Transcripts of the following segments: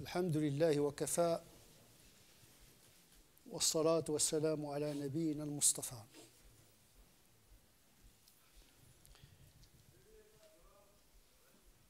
الحمد لله وكفى والصلاة والسلام على نبينا المصطفى.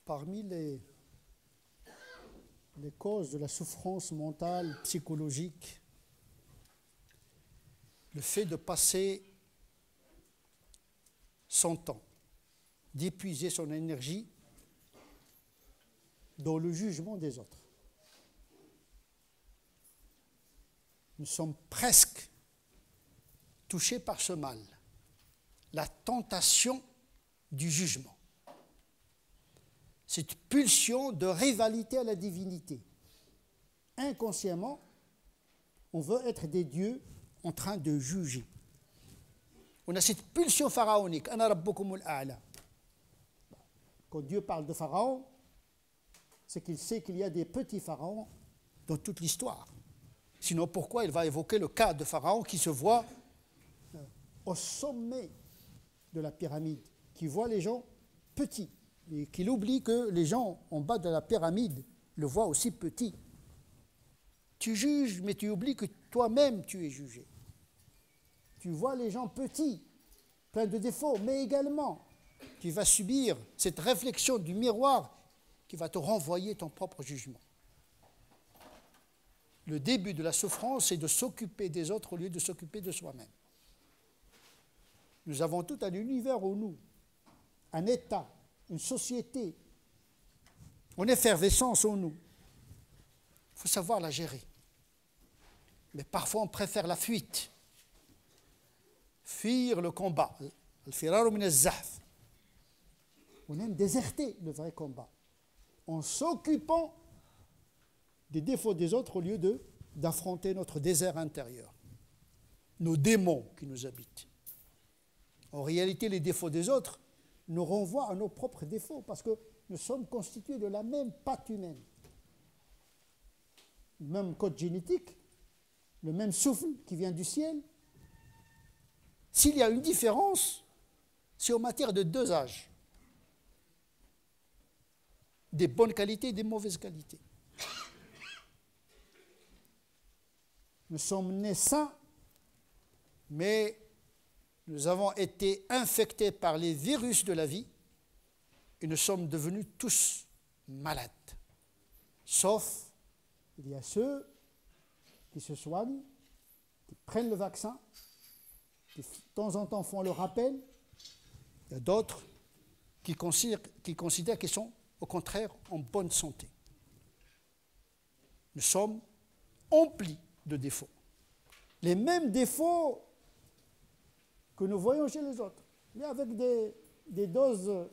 Parmi les causes de la souffrance mentale, psychologique, le fait de passer son temps, d'épuiser son énergie dans le jugement des autres. Nous sommes presque touchés par ce mal, la tentation du jugement. Cette pulsion de rivalité à la divinité. Inconsciemment, on veut être des dieux en train de juger. On a cette pulsion pharaonique. Ana rabbukumul a'la. Quand Dieu parle de Pharaon, c'est qu'il sait qu'il y a des petits pharaons dans toute l'histoire. Sinon, pourquoi il va évoquer le cas de Pharaon qui se voit au sommet de la pyramide, qui voit les gens petits, et qu'il oublie que les gens en bas de la pyramide le voient aussi petit. Tu juges, mais tu oublies que toi-même tu es jugé. Tu vois les gens petits, pleins de défauts, mais également tu vas subir cette réflexion du miroir qui va te renvoyer ton propre jugement. Le début de la souffrance, c'est de s'occuper des autres au lieu de s'occuper de soi-même. Nous avons tout un univers en nous, un état, une société, une effervescence en nous. Il faut savoir la gérer. Mais parfois, on préfère la fuite. Fuir le combat. Al-firaru min az-zahf. On aime déserter le vrai combat en s'occupant des défauts des autres au lieu d'affronter notre désert intérieur, nos démons qui nous habitent. En réalité, les défauts des autres nous renvoient à nos propres défauts parce que nous sommes constitués de la même pâte humaine. Le même code génétique, le même souffle qui vient du ciel. S'il y a une différence, c'est en matière de dosage. Des bonnes qualités et des mauvaises qualités. Nous sommes nés sains, mais nous avons été infectés par les virus de la vie et nous sommes devenus tous malades. Sauf, il y a ceux qui se soignent, qui prennent le vaccin, qui de temps en temps font le rappel. Il y a d'autres qui considèrent qu'ils sont au contraire en bonne santé. Nous sommes emplis de défauts. Les mêmes défauts que nous voyons chez les autres, mais avec des doses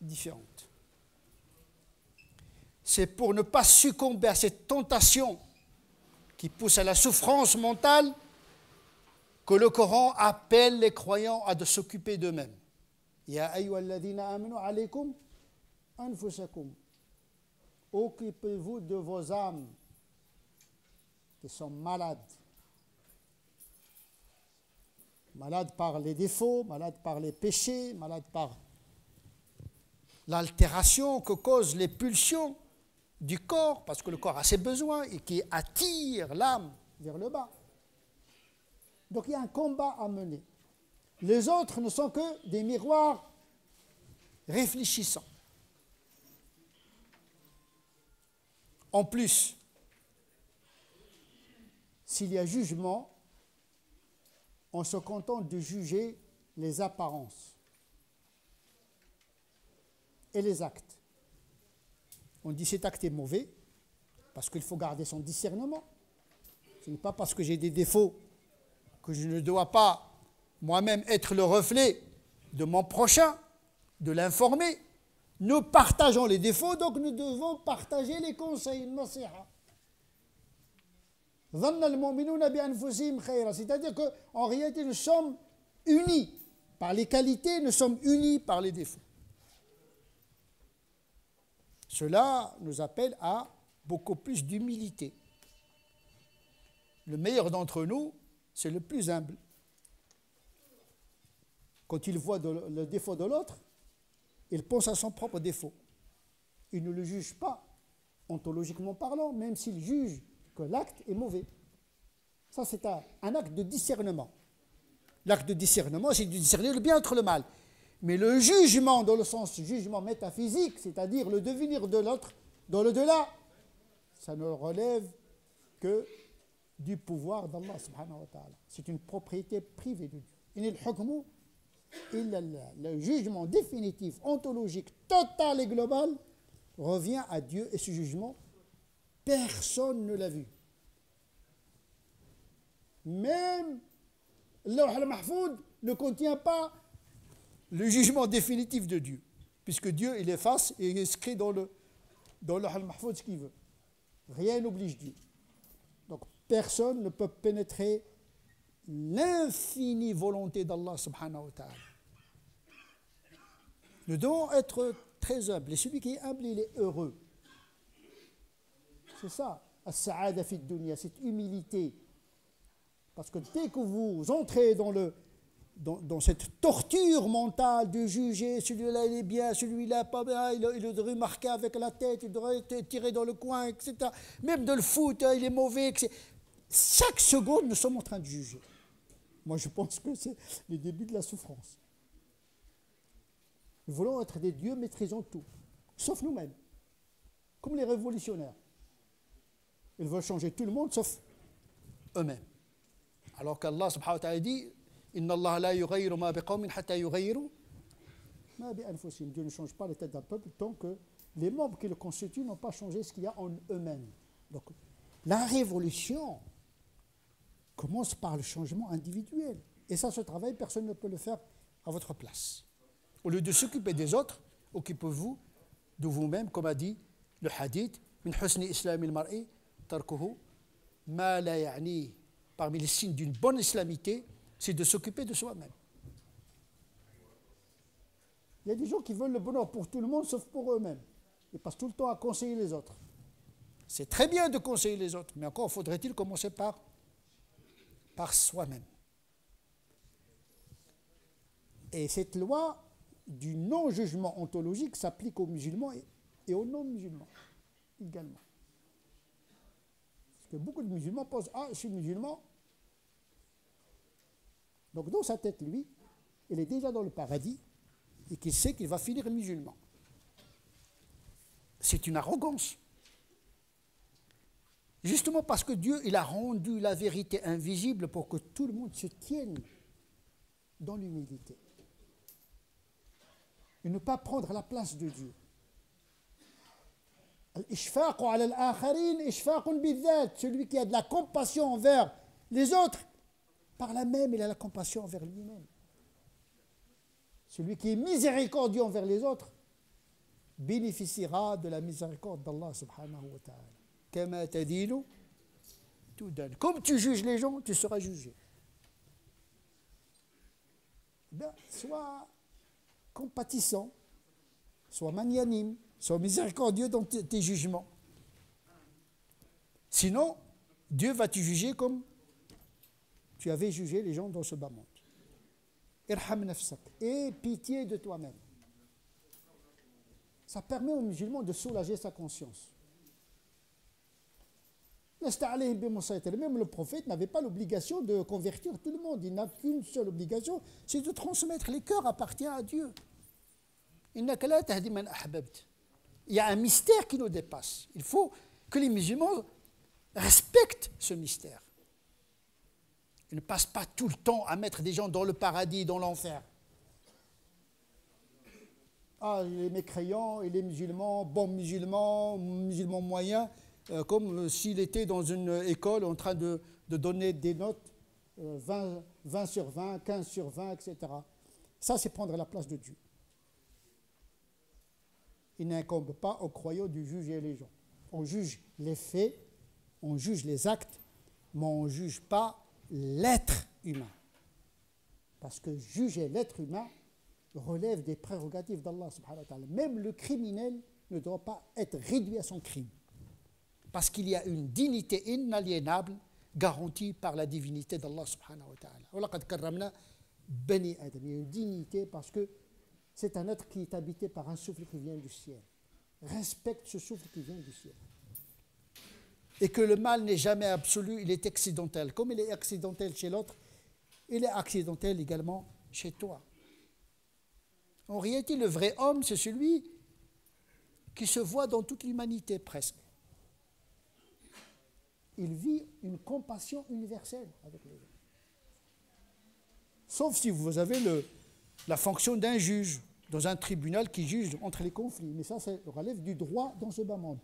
différentes. C'est pour ne pas succomber à cette tentation qui pousse à la souffrance mentale que le Coran appelle les croyants à de s'occuper d'eux-mêmes. Ya ayyuhalladhina amanu alaykum anfusakum. Occupez-vous de vos âmes qui sont malades. Malades par les défauts, malades par les péchés, malades par l'altération que causent les pulsions du corps, parce que le corps a ses besoins et qui attire l'âme vers le bas. Donc il y a un combat à mener. Les autres ne sont que des miroirs réfléchissants. En plus, s'il y a jugement, on se contente de juger les apparences et les actes. On dit cet acte est mauvais parce qu'il faut garder son discernement. Ce n'est pas parce que j'ai des défauts que je ne dois pas moi-même être le reflet de mon prochain, de l'informer. Nous partageons les défauts, donc nous devons partager les conseils. C'est-à-dire qu'en réalité, nous sommes unis par les qualités, nous sommes unis par les défauts. Cela nous appelle à beaucoup plus d'humilité. Le meilleur d'entre nous, c'est le plus humble. Quand il voit le défaut de l'autre, il pense à son propre défaut. Il ne le juge pas ontologiquement parlant, même s'il juge que l'acte est mauvais. Ça, c'est un acte de discernement. L'acte de discernement, c'est de discerner le bien entre le mal. Mais le jugement, dans le sens jugement métaphysique, c'est-à-dire le devenir de l'autre, dans l'au-delà, ça ne relève que du pouvoir d'Allah subhanahu wa ta'ala. C'est une propriété privée de Dieu. Le jugement définitif, ontologique, total et global revient à Dieu, et ce jugement, personne ne l'a vu. Même Lawh al-Mahfoud ne contient pas le jugement définitif de Dieu, puisque Dieu, il efface et il inscrit dans Lawh al-Mahfoud ce qu'il veut. Rien n'oblige Dieu. Donc personne ne peut pénétrer l'infinie volonté d'Allah subhanahu wa ta'ala. Nous devons être très humbles. Et celui qui est humble, il est heureux. C'est ça, as-sa'ada fi dunya, cette humilité. Parce que dès que vous entrez dans cette torture mentale de juger, celui-là il est bien, celui-là pas bien, il devrait marquer avec la tête, il devrait être tiré dans le coin, etc. Même dans le foot, il est mauvais, etc. Chaque seconde, nous sommes en train de juger. Moi, je pense que c'est le début de la souffrance. Nous voulons être des dieux maîtrisant tout, sauf nous-mêmes, comme les révolutionnaires. Ils veulent changer tout le monde, sauf eux-mêmes. Alors qu'Allah subhanahu wa ta'ala dit Inna Allah la yughayyiru ma biqawmin hatta yughayyiru ma bi anfusihim. Dieu ne change pas l'état d'un peuple tant que les membres qui le constituent n'ont pas changé ce qu'il y a en eux-mêmes. Donc, la révolution commence par le changement individuel. Et ça, ce travail, personne ne peut le faire à votre place. Au lieu de s'occuper des autres, occupez-vous de vous-même, comme a dit le hadith Min husni islamil mar'i tarkuhu ma la ya'ni. Parmi les signes d'une bonne islamité, c'est de s'occuper de soi-même. Il y a des gens qui veulent le bonheur pour tout le monde, sauf pour eux-mêmes. Ils passent tout le temps à conseiller les autres. C'est très bien de conseiller les autres, mais encore faudrait-il commencer par soi-même. Et cette loi du non-jugement ontologique s'applique aux musulmans et aux non-musulmans également. Parce que beaucoup de musulmans pensent « Ah, je suis musulman ». Donc dans sa tête, lui, il est déjà dans le paradis et qu'il sait qu'il va finir musulman. C'est une arrogance. Justement parce que Dieu, il a rendu la vérité invisible pour que tout le monde se tienne dans l'humilité. Et ne pas prendre la place de Dieu. Celui qui a de la compassion envers les autres, par là même, il a la compassion envers lui-même. Celui qui est miséricordieux envers les autres bénéficiera de la miséricorde d'Allah subhanahu wa ta'ala. Kama tadinu tudan. Comme tu juges les gens, tu seras jugé. Bien, sois compatissant, sois magnanime, sois miséricordieux dans tes jugements. Sinon, Dieu va te juger comme tu avais jugé les gens dans ce bas monde. Irham nafsak. Et pitié de toi-même. Ça permet aux musulmans de soulager sa conscience. Même le prophète n'avait pas l'obligation de convertir tout le monde. Il n'a qu'une seule obligation, c'est de transmettre. Les cœurs appartiennent à Dieu. Il y a un mystère qui nous dépasse. Il faut que les musulmans respectent ce mystère. Ils ne passent pas tout le temps à mettre des gens dans le paradis et dans l'enfer. Ah, les mécréants et les musulmans, bons musulmans, musulmans moyens, comme s'il était dans une école en train de donner des notes 20 sur 20, 15 sur 20, etc. Ça, c'est prendre la place de Dieu. Il n'incombe pas aux croyants de juger les gens. On juge les faits, on juge les actes, mais on ne juge pas l'être humain. Parce que juger l'être humain relève des prérogatives d'Allah subhanahu wa ta'ala. Même le criminel ne doit pas être réduit à son crime. Parce qu'il y a une dignité inaliénable garantie par la divinité d'Allah subhanahu wa ta'ala. وَلَقَدْ كَرَّمْنَا بَنِي آدَمَ. Il y a une dignité parce que c'est un être qui est habité par un souffle qui vient du ciel. Respecte ce souffle qui vient du ciel. et que le mal n'est jamais absolu, il est accidentel. Comme il est accidentel chez l'autre, il est accidentel également chez toi. En réalité, le vrai homme, c'est celui qui se voit dans toute l'humanité presque. Il vit une compassion universelle avec les gens. Sauf si vous avez la fonction d'un juge dans un tribunal qui juge entre les conflits. Mais ça relève du droit dans ce bas monde.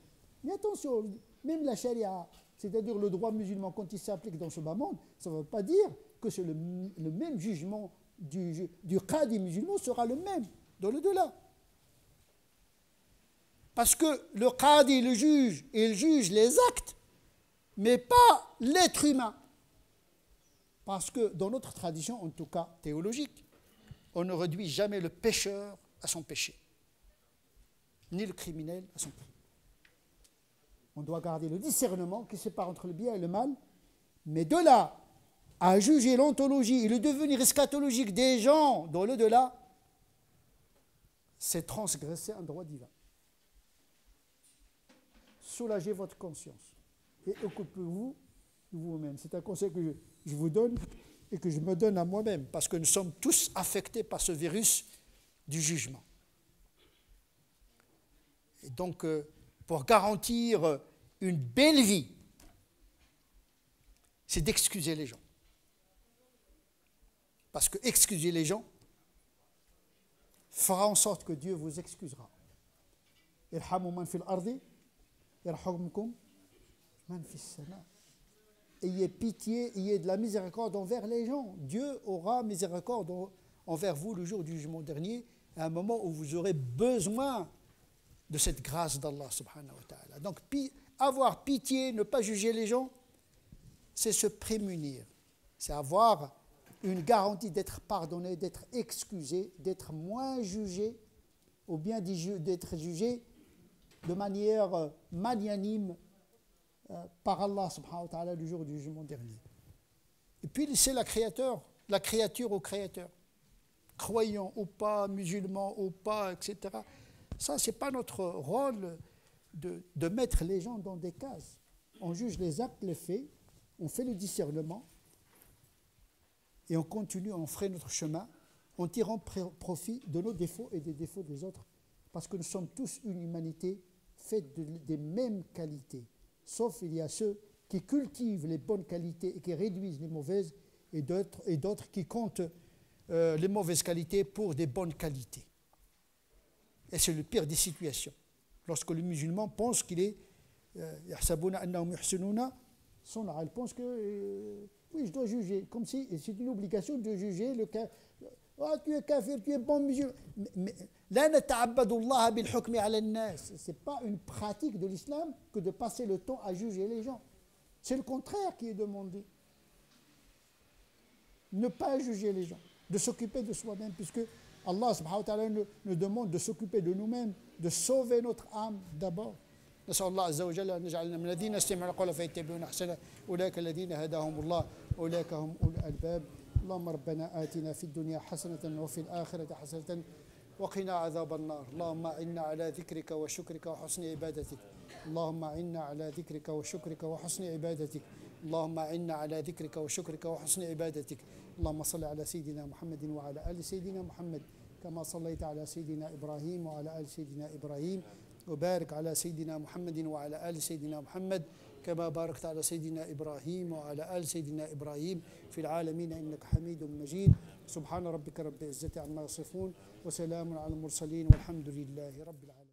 Mais attention, même la charia, c'est-à-dire le droit musulman, quand il s'applique dans ce bas monde, ça ne veut pas dire que c'est le même jugement du qadi musulman sera le même dans le delà. Parce que le qadi, le juge, il juge les actes, mais pas l'être humain. Parce que dans notre tradition, en tout cas théologique, on ne réduit jamais le pécheur à son péché, ni le criminel à son crime. On doit garder le discernement qui sépare entre le bien et le mal, mais de là à juger l'ontologie et le devenir eschatologique des gens dans le delà, c'est transgresser un droit divin. Soulagez votre conscience et occupez-vous de vous-même. C'est un conseil que je vous donne et que je me donne à moi-même, parce que nous sommes tous affectés par ce virus du jugement. Et donc, pour garantir une belle vie, c'est d'excuser les gens. Parce que excuser les gens fera en sorte que Dieu vous excusera. Irhamu man fil ardi, yarhamkum man fis sama. Ayez pitié, ayez de la miséricorde envers les gens. Dieu aura miséricorde envers vous le jour du jugement dernier, à un moment où vous aurez besoin de cette grâce d'Allah subhanahu wa ta'ala. Donc, avoir pitié, ne pas juger les gens, c'est se prémunir. C'est avoir une garantie d'être pardonné, d'être excusé, d'être moins jugé, ou bien d'être jugé de manière magnanime par Allah subhanahu wa ta'ala le jour du jugement dernier. Et puis laisser la créature au créateur. Croyant ou pas, musulman ou pas, etc. Ça, ce n'est pas notre rôle de mettre les gens dans des cases. On juge les actes, les faits, on fait le discernement et on continue, on ferait notre chemin en tirant profit de nos défauts et des défauts des autres. Parce que nous sommes tous une humanité faite des mêmes qualités. Sauf il y a ceux qui cultivent les bonnes qualités et qui réduisent les mauvaises, et d'autres qui comptent les mauvaises qualités pour des bonnes qualités. Et c'est le pire des situations. Lorsque le musulman pense qu'il est yahsabuna annahum yuhsinuna sun'a, il pense que oui, je dois juger, comme si c'est une obligation de juger le cas. Tu es kafir, tu es bon musulman. Ce n'est pas une pratique de l'islam que de passer le temps à juger les gens. C'est le contraire qui est demandé. Ne pas juger les gens, de s'occuper de soi-même, puisque Allah subhanahu wa ta'ala nous demande de s'occuper de nous-mêmes, de sauver notre âme d'abord. نسأل الله عز وجل أن يجعلنا من الذين يستمعون القول فيتبعون أحسنه أولئك الذين هداهم الله أولئك هم أولو الألباب اللهم ربنا آتنا في الدنيا حسنة وفي الآخرة حسنة وقنا عذاب النار اللهم أعنا على ذكرك وشكرك وحسن عبادتك اللهم أعنا على ذكرك وشكرك وحسن عبادتك اللهم أعنا على ذكرك وشكرك وحسن عبادتك اللهم صل على سيدنا محمد وعلى آل سيدنا محمد كما صليت على سيدنا إبراهيم وعلى آل سيدنا إبراهيم وبارك على سيدنا محمد وعلى آل سيدنا محمد كما باركت على سيدنا إبراهيم وعلى آل سيدنا إبراهيم في العالمين إنك حميد مجيد سبحان ربك رب العزة عما يصفون وسلام على المرسلين والحمد لله رب العالمين.